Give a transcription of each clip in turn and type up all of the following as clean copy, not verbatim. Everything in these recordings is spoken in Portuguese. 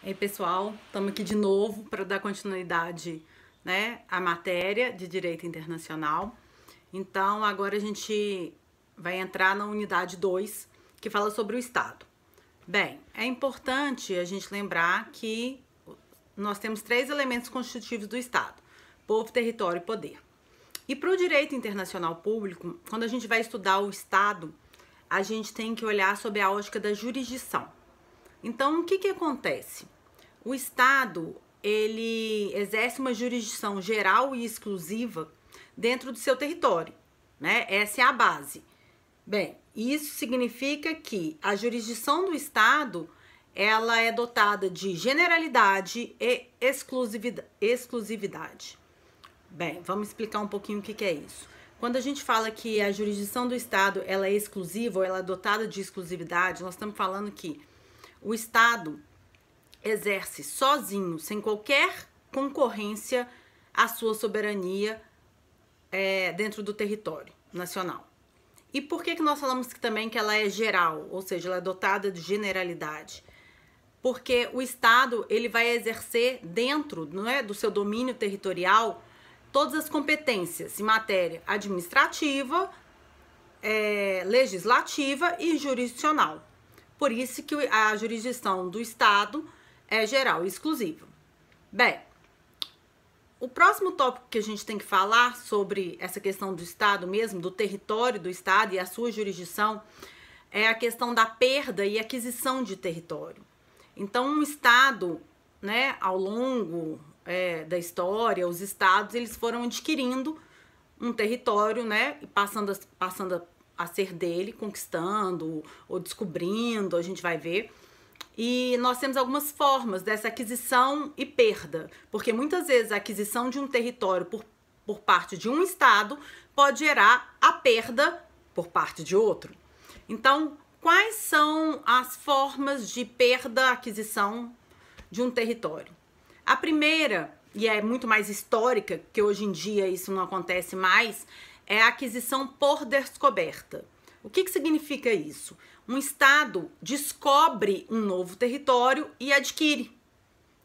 Ei, pessoal, estamos aqui de novo para dar continuidade, à matéria de Direito Internacional. Então, agora a gente vai entrar na unidade 2, que fala sobre o Estado. Bem, é importante a gente lembrar que nós temos 3 elementos constitutivos do Estado: povo, território e poder. E para o direito internacional público, quando a gente vai estudar o Estado, a gente tem que olhar sob a ótica da jurisdição. Então, o que acontece? O Estado, ele exerce uma jurisdição geral e exclusiva dentro do seu território, né? Essa é a base. Bem, isso significa que a jurisdição do Estado, ela é dotada de generalidade e exclusividade. Bem, vamos explicar um pouquinho o que é isso. Quando a gente fala que a jurisdição do Estado ela é exclusiva ou ela é dotada de exclusividade, nós estamos falando que o Estado exerce sozinho, sem qualquer concorrência, a sua soberania dentro do território nacional. E por que nós falamos também que ela é geral, ou seja, ela é dotada de generalidade? Porque o Estado ele vai exercer dentro, do seu domínio territorial todas as competências em matéria administrativa, legislativa e jurisdicional. Por isso que a jurisdição do Estado é geral e exclusiva. Bem, o próximo tópico que a gente tem que falar sobre essa questão do Estado mesmo, do território do Estado e a sua jurisdição, é a questão da perda e aquisição de território. Então, um Estado, ao longo da história, os Estados eles foram adquirindo um território, e passando a ser dele, conquistando ou descobrindo, a gente vai ver. E nós temos algumas formas dessa aquisição e perda, porque muitas vezes a aquisição de um território por parte de um Estado pode gerar a perda por parte de outro. Então, quais são as formas de perda, aquisição de um território? A primeira, e é muito mais histórica, que hoje em dia isso não acontece mais, é a aquisição por descoberta. O que significa isso? Um Estado descobre um novo território e adquire,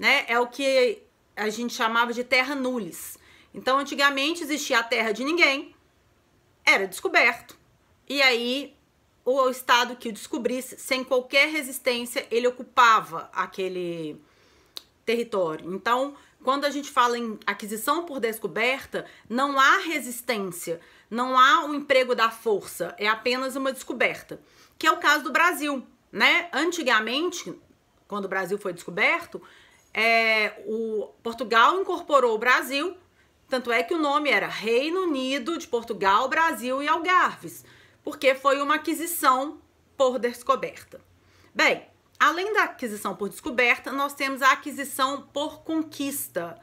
É o que a gente chamava de terra nullius. Então, antigamente existia a terra de ninguém, era descoberto. E aí, o Estado que o descobrisse, sem qualquer resistência, ele ocupava aquele território. Então, quando a gente fala em aquisição por descoberta, não há resistência, não há um emprego da força, é apenas uma descoberta, que é o caso do Brasil, Antigamente, quando o Brasil foi descoberto, o Portugal incorporou o Brasil, tanto é que o nome era Reino Unido de Portugal, Brasil e Algarves, porque foi uma aquisição por descoberta. Bem, além da aquisição por descoberta, nós temos a aquisição por conquista.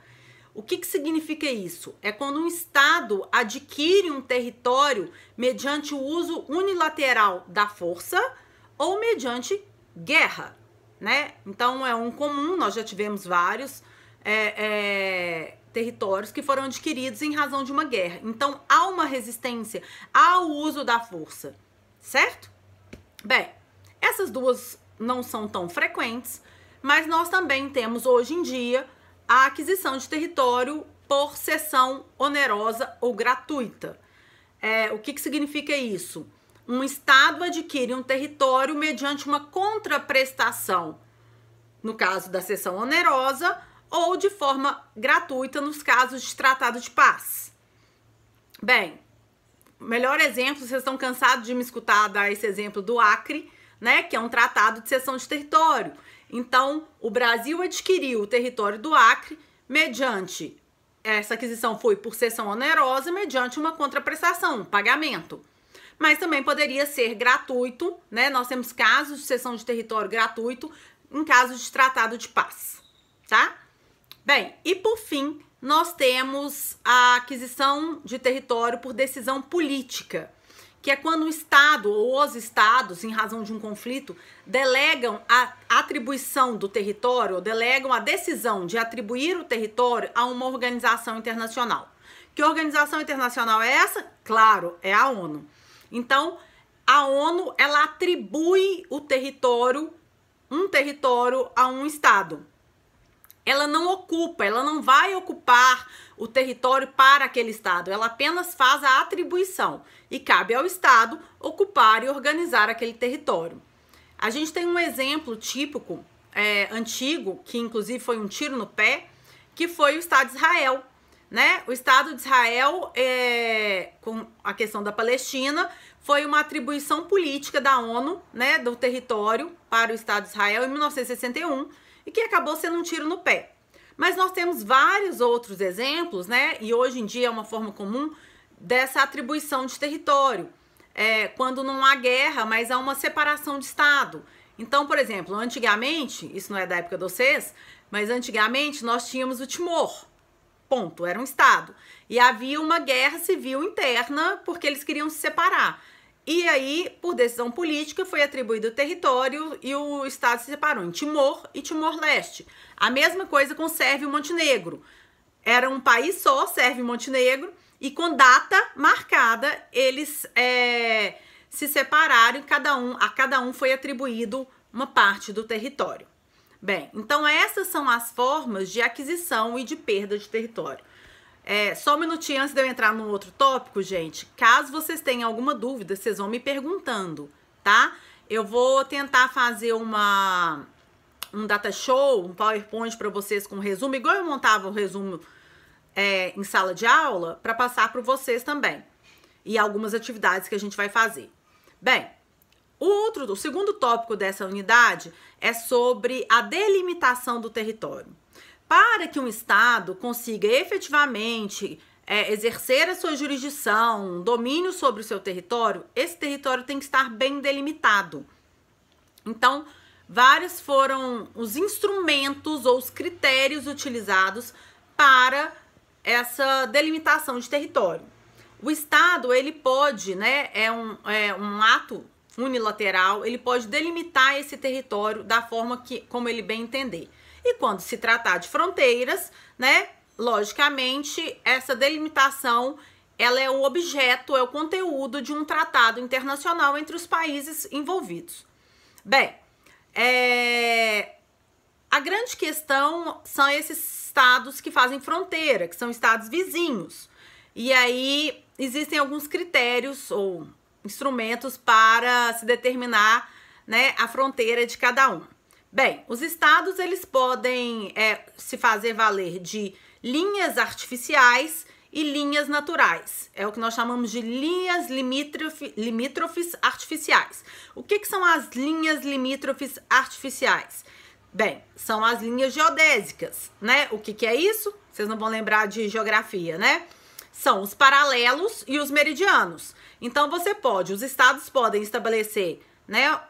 O que significa isso? É quando um Estado adquire um território mediante o uso unilateral da força ou mediante guerra, Então, é um comum, nós já tivemos vários territórios que foram adquiridos em razão de uma guerra. Então, há uma resistência ao uso da força, certo? Bem, essas duas não são tão frequentes, mas nós também temos hoje em dia a aquisição de território por cessão onerosa ou gratuita. O que significa isso? Um Estado adquire um território mediante uma contraprestação, no caso da cessão onerosa, ou de forma gratuita nos casos de tratado de paz. Bem, melhor exemplo, vocês estão cansados de me escutar dar esse exemplo do Acre, que é um tratado de cessão de território. Então, o Brasil adquiriu o território do Acre mediante, essa aquisição foi por cessão onerosa, mediante uma contraprestação, um pagamento. Mas também poderia ser gratuito, Nós temos casos de cessão de território gratuito em casos de tratado de paz, tá? Bem, e por fim, nós temos a aquisição de território por decisão política, que é quando o Estado ou os Estados, em razão de um conflito, delegam a atribuição do território, ou delegam a decisão de atribuir o território a uma organização internacional. Que organização internacional é essa? Claro, é a ONU. Então, a ONU, ela atribui o território, um território a um Estado. ela não ocupa, ela não vai ocupar o território para aquele estado, ela apenas faz a atribuição e cabe ao estado ocupar e organizar aquele território. A gente tem um exemplo típico antigo, que inclusive foi um tiro no pé, que foi o Estado de Israel, né? O Estado de Israel, com a questão da Palestina, foi uma atribuição política da ONU, né, do território para o Estado de Israel em 1961 e que acabou sendo um tiro no pé. Mas nós temos vários outros exemplos, né? E hoje em dia é uma forma comum dessa atribuição de território. Quando não há guerra, mas há uma separação de Estado. Então, por exemplo, antigamente, isso não é da época de vocês, mas antigamente nós tínhamos o Timor. Ponto, era um estado. E havia uma guerra civil interna porque eles queriam se separar. E aí, por decisão política, foi atribuído o território e o estado se separou em Timor e Timor-Leste. A mesma coisa com Sérvia e Montenegro. Era um país só, Sérvia e Montenegro, e com data marcada, eles se separaram e a cada um foi atribuído uma parte do território. Bem, então essas são as formas de aquisição e de perda de território. Só um minutinho antes de eu entrar no outro tópico, gente, caso vocês tenham alguma dúvida, vocês vão me perguntando, tá? Eu vou tentar fazer um data show, um PowerPoint para vocês com resumo, igual eu montava o resumo em sala de aula, para passar para vocês também. E algumas atividades que a gente vai fazer. Bem, o segundo tópico dessa unidade é sobre a delimitação do território. Para que um estado consiga efetivamente exercer a sua jurisdição, domínio sobre o seu território, esse território tem que estar bem delimitado. Então, vários foram os instrumentos ou os critérios utilizados para essa delimitação de território. O estado, ele pode, né, um ato unilateral, ele pode delimitar esse território da forma como ele bem entender. E quando se tratar de fronteiras, né, logicamente, essa delimitação, ela é o objeto, é o conteúdo de um tratado internacional entre os países envolvidos. Bem, a grande questão são esses estados que fazem fronteira, que são estados vizinhos. E aí existem alguns critérios ou instrumentos para se determinar, né, a fronteira de cada um. Bem, os estados, eles podem se fazer valer de linhas artificiais e linhas naturais. É o que nós chamamos de linhas limítrofes artificiais. O que são as linhas limítrofes artificiais? Bem, são as linhas geodésicas, né? O que é isso? Vocês não vão lembrar de geografia, né? São os paralelos e os meridianos. Então, os estados podem estabelecer, né,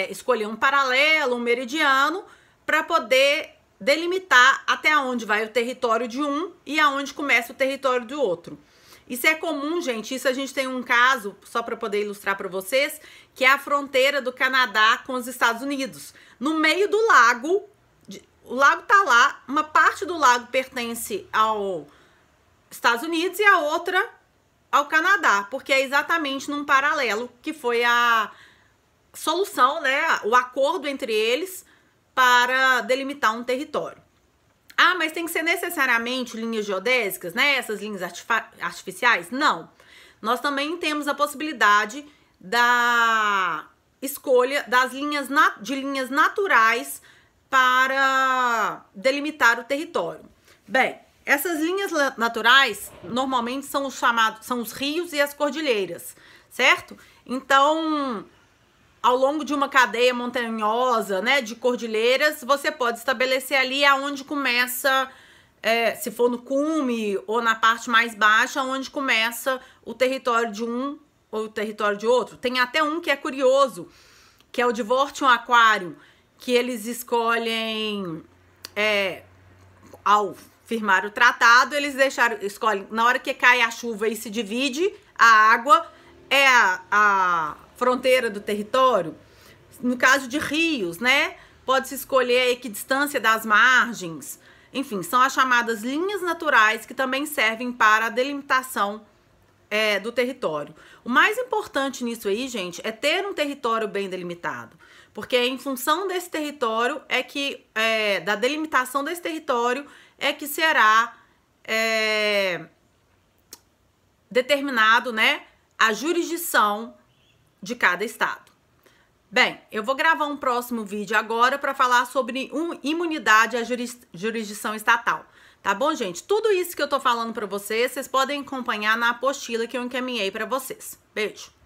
escolher um paralelo, um meridiano, para poder delimitar até onde vai o território de um e aonde começa o território do outro. Isso é comum, gente. Isso a gente tem um caso, só para poder ilustrar para vocês, que é a fronteira do Canadá com os Estados Unidos. No meio do lago, o lago tá lá, uma parte do lago pertence aos Estados Unidos e a outra ao Canadá, porque é exatamente num paralelo que foi a solução, né, o acordo entre eles para delimitar um território. Ah, mas tem que ser necessariamente linhas geodésicas, né, essas linhas artificiais? Não. Nós também temos a possibilidade da escolha das linhas naturais para delimitar o território. Bem, essas linhas naturais normalmente são os rios e as cordilheiras, certo? Então, ao longo de uma cadeia montanhosa, né, de cordilheiras, você pode estabelecer ali aonde começa, se for no cume ou na parte mais baixa, onde começa o território de um ou o território de outro. Tem até um que é curioso, que é o Dvortium Aquarium, que eles escolhem, ao firmar o tratado, eles escolhem, na hora que cai a chuva e se divide a água, é a fronteira do território. No caso de rios, né, pode-se escolher a equidistância das margens. Enfim, são as chamadas linhas naturais que também servem para a delimitação do território. O mais importante nisso aí, gente, é ter um território bem delimitado. Porque em função desse território é que, da delimitação desse território, é que será determinado, né, a jurisdição de cada estado. Bem, eu vou gravar um próximo vídeo agora para falar sobre imunidade à jurisdição estatal. Tá bom, gente? Tudo isso que eu tô falando para vocês, vocês podem acompanhar na apostila que eu encaminhei para vocês. Beijo!